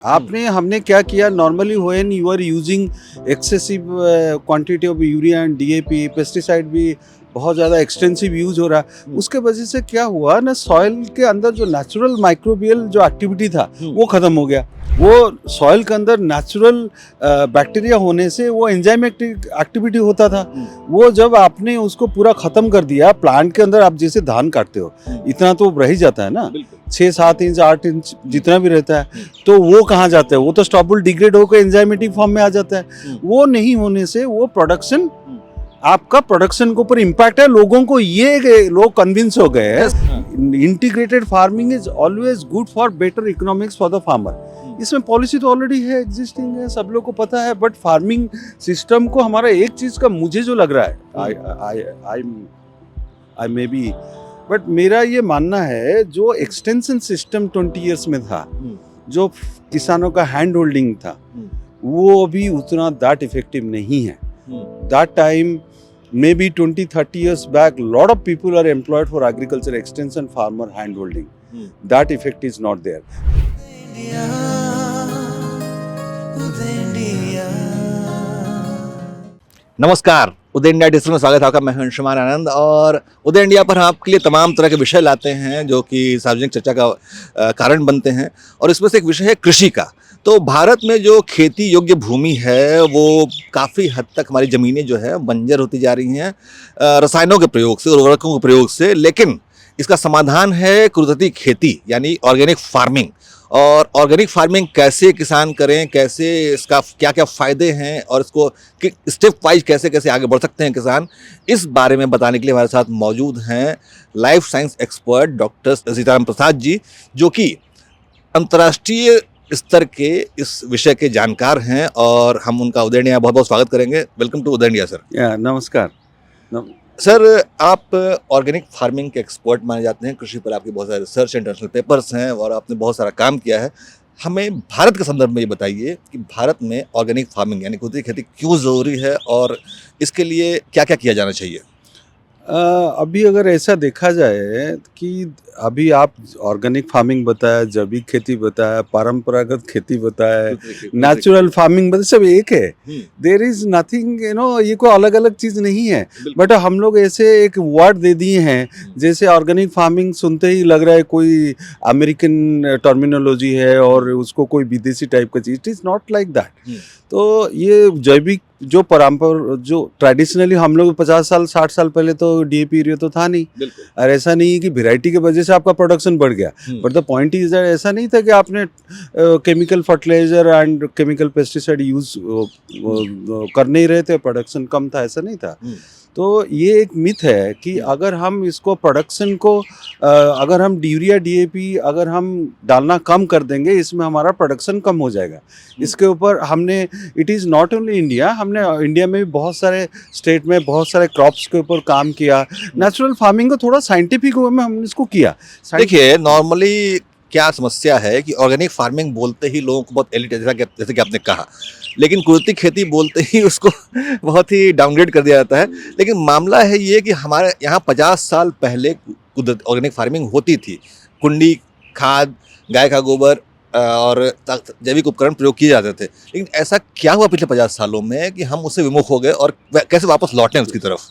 आपने हमने क्या किया normally when you are using excessive quantity of urea and DAP pesticide भी बहुत ज़्यादा एक्सटेंसिव यूज हो रहा है। उसके वजह से क्या हुआ ना, सॉइल के अंदर जो नेचुरल माइक्रोबियल जो एक्टिविटी था वो ख़त्म हो गया। वो सॉइल के अंदर नेचुरल बैक्टीरिया होने से वो एंजाइमेटिक एक्टिविटी होता था, वो जब आपने उसको पूरा ख़त्म कर दिया। प्लांट के अंदर आप जैसे धान काटते हो इतना तो रह ही जाता है ना, 6-7 इंच 8 इंच जितना भी रहता है, तो वो कहाँ जाता है? वो तो स्टॉबल डिग्रेड होकर एंजाइमेटिक फॉर्म में आ जाता है। वो नहीं होने से वो प्रोडक्शन, आपका प्रोडक्शन के ऊपर इम्पैक्ट है। लोगों को ये लोग कन्विंस हो गए हैं integrated farming is always good for better economics for the farmer. इसमें पॉलिसी तो ऑलरेडी है, एग्जिस्टिंग है, सब लोग को पता है। बट फार्मिंग सिस्टम को हमारा एक चीज का मुझे जो लग रहा है, आई मे बी, बट मेरा ये मानना है जो एक्सटेंशन सिस्टम 20 इयर्स में था, जो किसानों का हैंड होल्डिंग था, वो अभी उतना दैट इफेक्टिव नहीं है। That time, maybe 20-30 years back, lot of people are employed for agriculture extension, farmer hand holding. That effect is not there. नमस्कार, उदय इंडिया डिजिटल में स्वागत है आपका। मैं हूं अंशुमान आनंद और उदय इंडिया पर हम आपके लिए तमाम तरह के विषय लाते हैं जो कि सार्वजनिक चर्चा का कारण बनते हैं, और इसमें से एक विषय है कृषि का। तो भारत में जो खेती योग्य भूमि है वो काफ़ी हद तक हमारी ज़मीनें जो है बंजर होती जा रही हैं रसायनों के प्रयोग से, उर्वरकों के प्रयोग से। लेकिन इसका समाधान है कुदरती खेती यानी ऑर्गेनिक फार्मिंग। और ऑर्गेनिक फार्मिंग कैसे किसान करें, कैसे इसका क्या क्या फ़ायदे हैं और इसको स्टेप वाइज कैसे कैसे आगे बढ़ सकते हैं किसान, इस बारे में बताने के लिए हमारे साथ मौजूद हैं life science expert doctor Sitaram Prasad ji, जो कि अंतर्राष्ट्रीय स्तर के इस विषय के जानकार हैं। और हम उनका उदय इंडिया बहुत बहुत स्वागत करेंगे। Welcome to Uday India sir. नमस्कार। सर, आप ऑर्गेनिक फार्मिंग के एक्सपर्ट माने जाते हैं। कृषि पर आपके बहुत सारे रिसर्च इंटरनेशनल पेपर्स हैं और आपने बहुत सारा काम किया है। हमें भारत के संदर्भ में ये बताइए कि भारत में ऑर्गेनिक फार्मिंग यानी कुदरती खेती क्यों ज़रूरी है और इसके लिए क्या क्या किया जाना चाहिए। अभी अगर ऐसा देखा जाए कि अभी आप ऑर्गेनिक फार्मिंग बताया, जैविक खेती बताया, परंपरागत खेती बताया, नेचुरल फार्मिंग बताया, सब एक है। देयर इज नथिंग, ये कोई अलग अलग चीज नहीं है। बट हम लोग ऐसे एक वर्ड दे दिए हैं, जैसे ऑर्गेनिक फार्मिंग सुनते ही लग रहा है कोई अमेरिकन टर्मिनोलॉजी है और उसको कोई विदेशी टाइप का चीज। It is not like that. तो ये जैविक जो परंपरा, जो ट्रेडिशनली हम लोग 50 साल 60 साल पहले तो डीएपी यूरिया तो था नहीं, और ऐसा नहीं है कि वेराइटी की वजह से आपका प्रोडक्शन बढ़ गया। But the point is that ऐसा नहीं था कि आपने chemical fertilizer and chemical pesticide use कर नहीं रहे थे, प्रोडक्शन कम था, ऐसा नहीं था। तो ये एक मिथ है कि अगर हम इसको प्रोडक्शन को अगर हम यूरिया डीएपी अगर हम डालना कम कर देंगे, इसमें हमारा प्रोडक्शन कम हो जाएगा। इसके ऊपर हमने, it is not only India, हमने इंडिया में भी बहुत सारे स्टेट में बहुत सारे क्रॉप्स के ऊपर काम किया। नेचुरल फार्मिंग को थोड़ा साइंटिफिक वे में हमने इसको किया। देखिए, नॉर्मली क्या समस्या है कि ऑर्गेनिक फार्मिंग बोलते ही लोगों को बहुत एलिट, जैसे कि आपने कहा, लेकिन कुदरती खेती बोलते ही उसको बहुत ही डाउनग्रेड कर दिया जाता है। लेकिन मामला है ये कि हमारे यहाँ 50 साल पहले ऑर्गेनिक फार्मिंग होती थी। कुंडी खाद, गाय का गोबर और जैविक उपकरण प्रयोग किए जाते थे। लेकिन ऐसा क्या हुआ पिछले 50 सालों में कि हम उससे विमुख हो गए और कैसे वापस लौटें उसकी तरफ।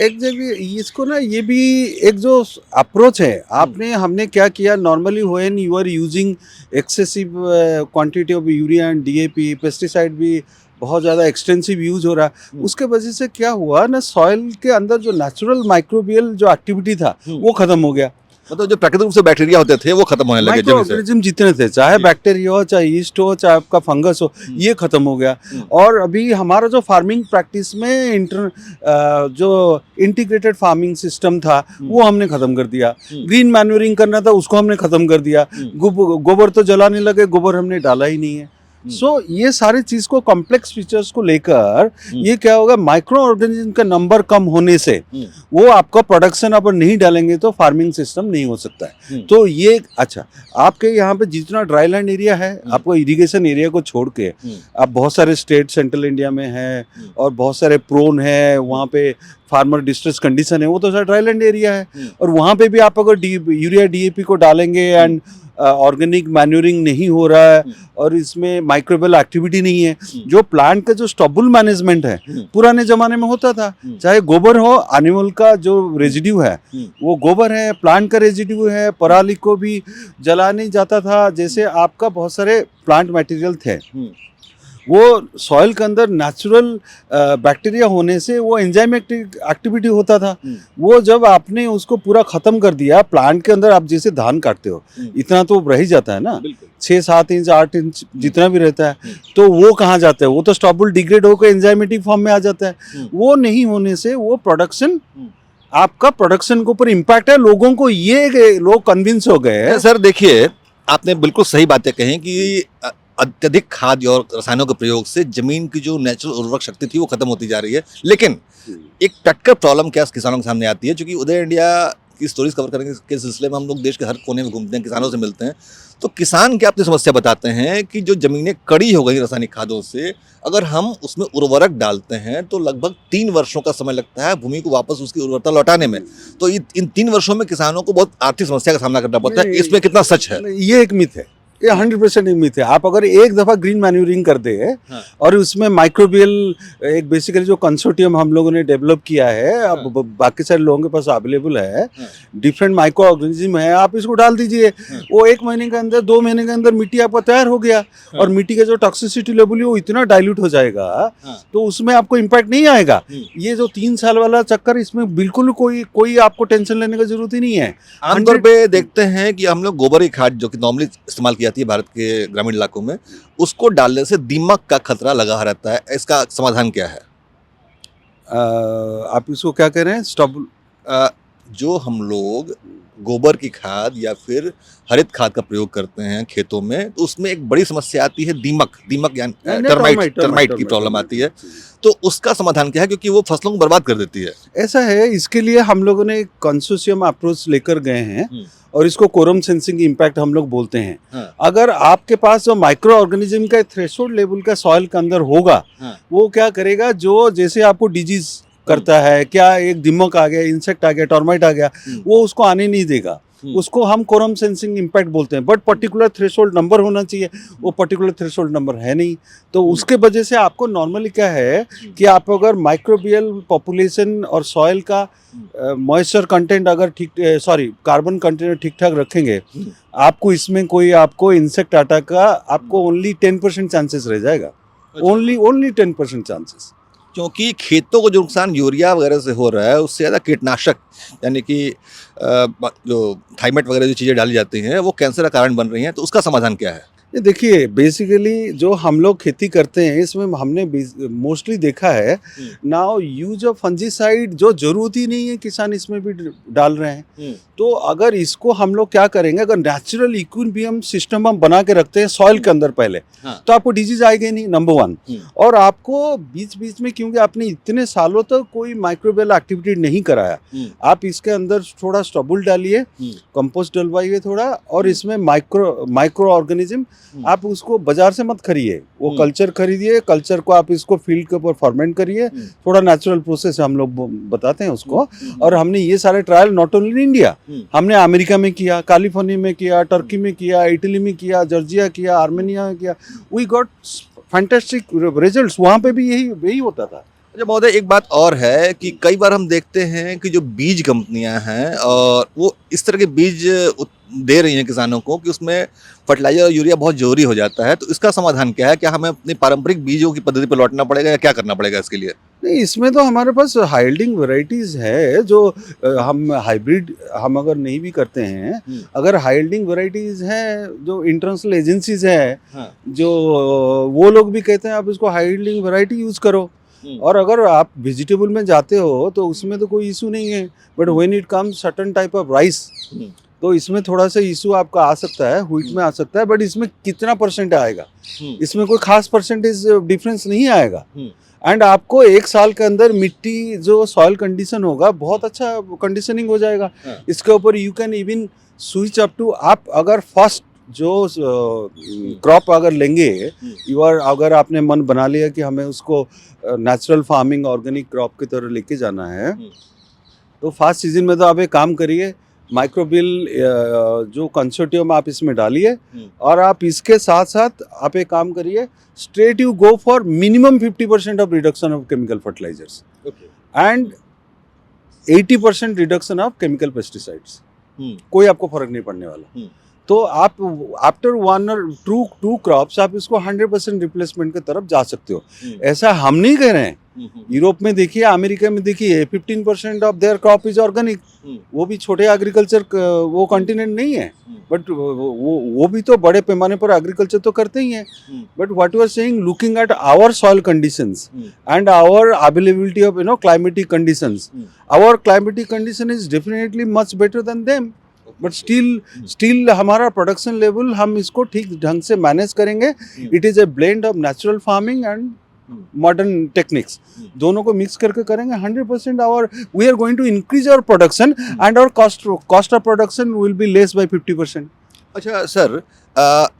एक जब इसको ना, ये भी एक जो अप्रोच है, आपने हमने क्या किया normally when you are using excessive quantity of urea and DAP pesticide भी बहुत ज़्यादा एक्सटेंसिव यूज हो रहा है। उसके वजह से क्या हुआ ना, सॉइल के अंदर जो नेचुरल माइक्रोबियल जो एक्टिविटी था वो खत्म हो गया। मतलब जो प्राकृतिक रूप से बैक्टीरिया होते थे वो खत्म होने लगे, माइक्रो ऑर्गेनिज्म जितने थे, चाहे बैक्टीरिया हो, चाहे ईस्ट हो, चाहे आपका फंगस हो, ये खत्म हो गया। और अभी हमारा जो फार्मिंग प्रैक्टिस में जो इंटीग्रेटेड फार्मिंग सिस्टम था वो हमने खत्म कर दिया। ग्रीन मैन्यूरिंग करना था, उसको हमने खत्म कर दिया। गोबर तो जलाने लगे, गोबर हमने डाला ही नहीं है। ये सारे चीज को, कॉम्प्लेक्स फीचर्स को लेकर ये क्या होगा, माइक्रो ऑर्गेनिज्म का नंबर कम होने से वो आपका प्रोडक्शन अपन नहीं डालेंगे तो फार्मिंग सिस्टम नहीं हो सकता है। तो ये अच्छा, आपके यहाँ पे जितना ड्राई लैंड एरिया है, आपको इरिगेशन एरिया को छोड़ के आप बहुत सारे स्टेट सेंट्रल इंडिया में है और बहुत सारे प्रोन है, वहाँ पे फार्मर डिस्ट्रेस कंडीशन है, वो तो सारा ड्राई लैंड एरिया है। और वहाँ पे भी आप अगर यूरिया डीएपी को डालेंगे एंड ऑर्गेनिक मैन्यूरिंग नहीं हो रहा है और इसमें माइक्रोबियल एक्टिविटी नहीं है। जो प्लांट का जो स्टबल मैनेजमेंट है पुराने जमाने में होता था, चाहे गोबर हो, एनिमल का जो रेजिड्यू है वो गोबर है, प्लांट का रेजिड्यू है, पराली को भी जला नहीं जाता था, जैसे आपका बहुत सारे प्लांट मटेरियल थे, वो सॉइल के अंदर नेचुरल बैक्टीरिया होने से वो एंजाइमेटिक एक्टिविटी होता था। वो जब आपने उसको पूरा खत्म कर दिया, प्लांट के अंदर आप जैसे धान काटते हो इतना तो रह ही जाता है ना, 6-7 इंच 8 इंच जितना भी रहता है, तो वो कहाँ जाता है, वो तो स्टबल डिग्रेड होकर एंजाइमेटिक फॉर्म में आ जाता है। वो नहीं होने से वो प्रोडक्शन, आपका प्रोडक्शन के ऊपर इम्पैक्ट है। लोगों को ये लोग कन्विंस हो गए। सर देखिए, आपने बिल्कुल सही बातें कही कि अत्यधिक खाद और रसायनों के प्रयोग से जमीन की जो नेचुरल उर्वरक शक्ति थी वो खत्म होती जा रही है। लेकिन एक टटकर प्रॉब्लम क्या किसानों के सामने आती है, क्योंकि उदय इंडिया की स्टोरीज कवर करने के सिलसिले में हम लोग देश के हर कोने में घूमते हैं, किसानों से मिलते हैं, तो किसान क्या अपनी समस्या बताते हैं कि जो जमीनें कड़ी हो गई रासायनिक खादों से, अगर हम उसमें उर्वरक डालते हैं तो लगभग 3 वर्षों का समय लगता है भूमि को वापस उसकी उर्वरता लौटाने में। तो इन 3 वर्षों में किसानों को बहुत आर्थिक समस्या का सामना करना पड़ता है। इसमें कितना सच है? ये एक मिथ है, ये 100% एक मिथ है। आप अगर एक दफा ग्रीन मैन्यूरिंग कर दे और उसमें माइक्रोबियल एक बेसिकली जो कंसोर्टियम हम लोगों ने डेवलप किया है, अब बाकी सारे लोगों के पास अवेलेबल है, डिफरेंट माइक्रो ऑर्गेनिज्म है, आप इसको डाल दीजिए, वो 1 महीने के अंदर 2 महीने के अंदर मिट्टी आपका तैयार हो गया। और मिट्टी का जो टॉक्सिसिटी लेवल है वो इतना डाइल्यूट हो जाएगा तो उसमें आपको इम्पैक्ट नहीं आएगा। ये जो 3 साल वाला चक्कर, इसमें बिल्कुल कोई आपको टेंशन लेने की जरूरत ही नहीं है। आमतौर पे देखते हैं कि हम लोग गोबर की खाद जो कि नॉर्मली इस्तेमाल किया भारत के ग्रामीण इलाकों में, उसको डालने से दीमक का खतरा लगा रहता है। इसका समाधान क्या है? आप इसको क्या कह रहे हैं? स्टबल जो हम लोग गोबर की खाद या फिर हरित खाद का प्रयोग करते हैं खेतों में, तो उसमें एक बड़ी समस्या आती है दीमक यानी टर्माइट की प्रॉब्लम आती है। तो उसका समाधान क्या है, क्योंकि वो फसलों को बर्बाद कर देती है? ऐसा है, इसके लिए हम लोगों ने कंसोर्शियम अप्रोच लेकर गए हैं और इसको कोरम सेंसिंग इम्पैक्ट हम लोग बोलते हैं। अगर आपके पास जो माइक्रो ऑर्गेनिज्म का थ्रेशोल्ड लेवल का सॉइल के अंदर होगा, वो क्या करेगा, जो जैसे आपको डिजीज करता है, क्या एक दीमक आ गया, इंसेक्ट आ गया, टर्माइट आ गया, वो उसको आने नहीं देगा। उसको हम कोरम सेंसिंग इम्पैक्ट बोलते हैं। बट पर्टिकुलर थ्रेशोल्ड नंबर होना चाहिए, वो पर्टिकुलर थ्रेशोल्ड नंबर है नहीं। तो उसके वजह से आपको नॉर्मली क्या है कि आप अगर माइक्रोबियल पॉपुलेशन और सॉइल का मॉइस्चर कंटेंट अगर कार्बन कंटेंट ठीक ठाक रखेंगे, आपको इसमें कोई आपको इंसेक्ट अटैक का आपको ओनली 10% चांसेस रह जाएगा। Only 10% chances. क्योंकि खेतों को जो नुकसान यूरिया वगैरह से हो रहा है, उससे ज़्यादा कीटनाशक यानी कि जो थाइमेट वगैरह जो चीज़ें डाली जाती हैं वो कैंसर का कारण बन रही हैं। तो उसका समाधान क्या है? ये देखिए, बेसिकली जो हम लोग खेती करते हैं इसमें हमने मोस्टली देखा है नाउ यूज ऑफ फंजीसाइड, जो जरूरत ही नहीं है किसान इसमें भी डाल रहे हैं। तो अगर इसको हम लोग क्या करेंगे, अगर नेचुरल इक्विलिब्रियम सिस्टम हम बना के रखते हैं सॉइल के अंदर पहले, तो आपको डिजीज आएगी नहीं, नंबर 1। और आपको बीच बीच में, क्योंकि आपने इतने सालों तक कोई माइक्रोबियल एक्टिविटी नहीं कराया, आप इसके अंदर थोड़ा स्टबल डालिए, कंपोस्ट डलवाइए थोड़ा, और इसमें माइक्रो ऑर्गेनिज्म आप उसको बाजार से मत खरीदिए, वो कल्चर खरीदिए, कल्चर को आप इसको फील्ड के ऊपर फॉर्मेंट करिए, थोड़ा नेचुरल प्रोसेस हम लोग बताते हैं उसको। और हमने ये सारे trial not only in India, हमने अमेरिका में किया, कैलिफोर्निया में किया, टर्की में किया, इटली में किया, जॉर्जिया किया, आर्मेनिया में किया, वी गॉट फैंटास्टिक रिजल्ट्स। वहाँ पे भी यही होता था। अच्छा महोदय, एक बात और है कि कई बार हम देखते हैं कि जो बीज कंपनियां हैं और वो इस तरह के बीज दे रही हैं किसानों को कि उसमें फर्टिलाइजर और यूरिया बहुत जरूरी हो जाता है। तो इसका समाधान क्या है? क्या हमें अपनी पारंपरिक बीजों की पद्धति पर लौटना पड़ेगा या क्या करना पड़ेगा इसके लिए? नहीं, इसमें तो हमारे पास हाइब्रिड वैरायटीज है, जो हम हाइब्रिड हम अगर नहीं भी करते हैं, अगर हाइब्रिड वैरायटीज हैं जो इंटरनेशनल एजेंसीज हैं, जो वो लोग भी कहते हैं आप इसको हाइब्रिड वैरायटी यूज करो। और अगर आप वेजिटेबल में जाते हो तो उसमें तो कोई इशू नहीं है, but when it comes certain type of rice, तो इसमें थोड़ा सा इशू आपका आ सकता है, व्हीट में आ सकता है, बट इसमें कितना परसेंट आएगा, इसमें कोई खास परसेंटेज डिफरेंस नहीं आएगा। एंड आपको 1 साल के अंदर मिट्टी जो सॉइल कंडीशन होगा, बहुत अच्छा कंडीशनिंग हो जाएगा। इसके ऊपर you can even switch up to, आप अगर फर्स्ट जो क्रॉप अगर लेंगे, अगर आपने मन बना लिया कि हमें उसको नेचुरल फार्मिंग ऑर्गेनिक क्रॉप की तरह लेके जाना है, तो फर्स्ट सीजन में तो आप एक काम करिए, माइक्रोबिल जो कंसोर्टियम आप इसमें डालिए हम्म। और आप इसके साथ साथ आप एक काम करिए, straight you go for minimum 50% of reduction of chemical fertilizers and 80% reduction of chemical pesticides. कोई आपको फर्क नहीं पड़ने वाला। तो आप आफ्टर 1 और 2 क्रॉप्स आप इसको 100% रिप्लेसमेंट की तरफ जा सकते हो। ऐसा हम नहीं कह रहे हैं। यूरोप में देखिए, अमेरिका में देखिए, 15% of their crop is organic. वो भी छोटे एग्रीकल्चर वो कॉन्टिनेंट नहीं है, बट वो भी तो बड़े पैमाने पर एग्रीकल्चर तो करते ही हैं। But what you are saying, looking at our soil conditions and our availability of climatic conditions, our climatic condition is definitely much better than them. But still हमारा प्रोडक्शन लेवल हम इसको ठीक ढंग से मैनेज करेंगे। It is a blend of natural farming and modern techniques, दोनों को mix करके करेंगे। 100% our we are going to increase our production and our cost of production will be less bye 50%। अच्छा सर,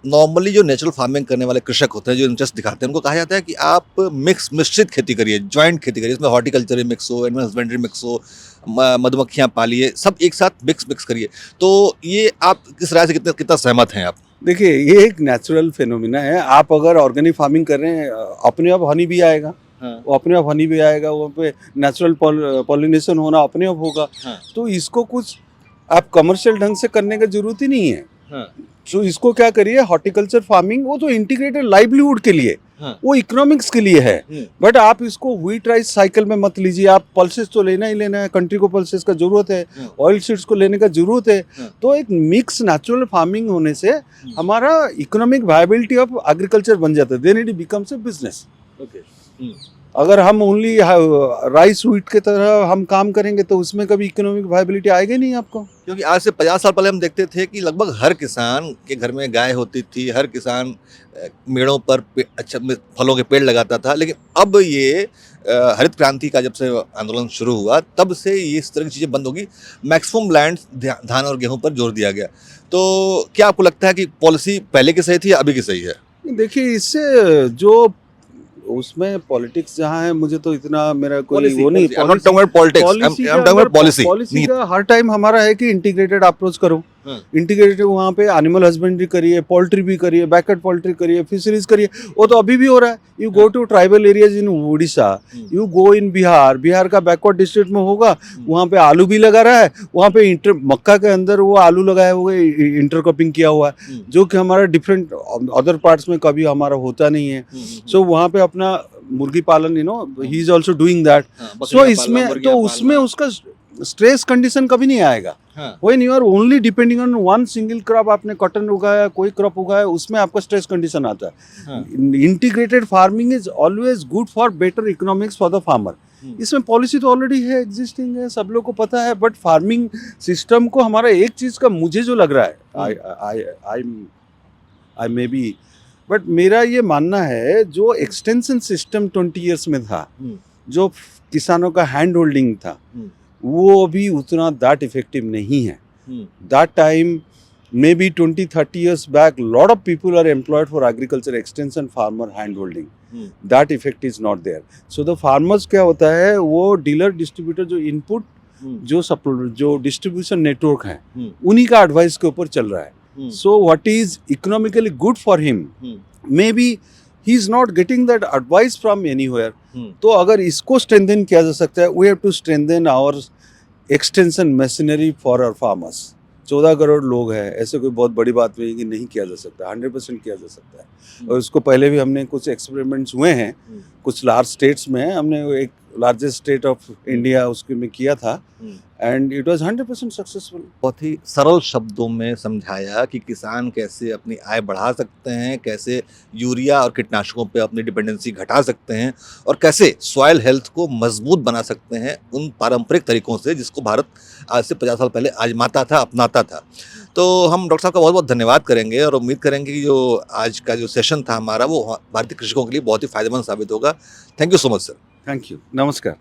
नॉर्मली जो natural farming करने वाले कृषक होते हैं, जो इंटरेस्ट दिखाते हैं, उनको कहा जाता है कि आप मिश्रित खेती करिए, जॉइंट खेती करिए, इसमें हॉर्टिकल्चर मिक्स हो, एनिमल हस्बेंड्री मिक्स हो, मधुमक्खियाँ पालिए, सब एक साथ मिक्स करिए। तो ये आप किस राय से कितना सहमत हैं आप? देखिए, ये एक नेचुरल फिनोमिना है। आप अगर ऑर्गेनिक फार्मिंग कर रहे हैं, अपने आप हनी भी आएगा। वो अपने आप हनी भी आएगा, वहाँ पे नेचुरल पॉलिनेशन होना अपने आप होगा। तो इसको कुछ आप कमर्शियल ढंग से करने की जरूरत ही नहीं है। तो इसको क्या करिए, हॉर्टिकल्चर फार्मिंग वो तो इंटीग्रेटेड लाइवलीहुड के लिए, वो इकोनॉमिक्स के लिए है। बट आप इसको व्हीट राइस साइकिल में मत लीजिए। आप पल्सेस तो लेना ही लेना है, कंट्री को पल्सेस का जरूरत है, ऑयल सीड्स को लेने का जरूरत है। तो एक मिक्स नेचुरल फार्मिंग होने से हमारा इकोनॉमिक वायबिलिटी ऑफ एग्रीकल्चर बन जाता है। Then it becomes a business. अगर हम ओनली राइस व्हीट के तरह हम काम करेंगे तो उसमें कभी इकोनॉमिक वायबिलिटी आएगी नहीं आपको। क्योंकि आज से 50 साल पहले हम देखते थे कि लगभग हर किसान के घर में गाय होती थी, हर किसान मेड़ों पर फलों के पेड़ लगाता था। लेकिन अब ये हरित क्रांति का जब से आंदोलन शुरू हुआ, तब से ये इस तरह की चीज़ें बंद होगी। मैक्सिमम लैंड धान और गेहूं पर जोर दिया गया। तो क्या आपको लगता है कि पॉलिसी पहले की सही थी या अभी की सही है? देखिए, इससे जो उसमें पॉलिटिक्स जहाँ है, मुझे तो इतना मेरा कोई वो नहीं। पॉलिसी का हर टाइम हमारा है कि इंटीग्रेटेड अप्रोच करो। इंटीग्रेटेड वहाँ पे एनिमल हस्बेंड्री करिए, पोल्ट्री भी करिए, बैकवर्ड पोल्ट्री करिए, फिशरीज करिए। वो तो अभी भी हो रहा है। You go to tribal areas in Orissa, you go in Bihar का बैकवर्ड डिस्ट्रिक्ट में होगा, वहाँ पे आलू भी लगा रहा है। वहाँ पे मक्का के अंदर वो आलू लगाए हुए इंटरक्रॉपिंग किया हुआ है, जो कि हमारा डिफरेंट अदर पार्ट्स में कभी हमारा होता नहीं है। सो वहाँ पे अपना मुर्गी पालन, he is also doing that. So इसमें तो उसमें उसका स्ट्रेस कंडीशन कभी नहीं आएगा। When you are only depending on one single crop, आपने कॉटन उगाया, कोई क्रॉप उगाया, उसमें आपका स्ट्रेस कंडीशन आता है। Integrated farming is always good for better economics for the farmer. इसमें पॉलिसी तो ऑलरेडी है, एग्जिस्टिंग है, सब लोग को पता है। बट फार्मिंग सिस्टम को हमारा एक चीज का मुझे जो लग रहा है, आई मे बी, बट मेरा ये मानना है, जो एक्सटेंशन सिस्टम 20 ईयर्स में था, जो किसानों का हैंड होल्डिंग था, वो अभी उतना दैट इफेक्टिव नहीं है। That time may be 20-30 years back, lot of people are employed for agriculture extension, farmer hand holding. That effect is not there. So the farmers क्या होता है, वो डीलर डिस्ट्रीब्यूटर जो इनपुट जो डिस्ट्रीब्यूशन नेटवर्क है, उन्हीं का एडवाइस के ऊपर चल रहा है। So what is economically good for him, may be he is not getting that advice from anywhere. तो अगर इसको स्ट्रेंथन किया जा सकता है, we have to strengthen our extension machinery for our farmers. 14 crore लोग हैं, ऐसे कोई बहुत बड़ी बात नहीं कि नहीं किया जा सकता, 100% किया जा सकता है। और उसको पहले भी हमने कुछ एक्सपेरिमेंट्स हुए हैं, कुछ लार्ज स्टेट्स में। हमने एक लार्जेस्ट स्टेट ऑफ इंडिया उसके में किया था, एंड इट वाज 100% सक्सेसफुल। बहुत ही सरल शब्दों में समझाया कि किसान कैसे अपनी आय बढ़ा सकते हैं, कैसे यूरिया और कीटनाशकों पे अपनी डिपेंडेंसी घटा सकते हैं, और कैसे सॉइल हेल्थ को मजबूत बना सकते हैं उन पारंपरिक तरीकों से जिसको भारत आज से 50 साल पहले आजमाता था, अपनाता था। तो हम डॉक्टर साहब का बहुत बहुत धन्यवाद करेंगे और उम्मीद करेंगे कि जो आज का जो सेशन था हमारा, वो भारतीय कृषकों के लिए बहुत ही फायदेमंद साबित होगा। Thank you so much sir. Thank you, नमस्कार।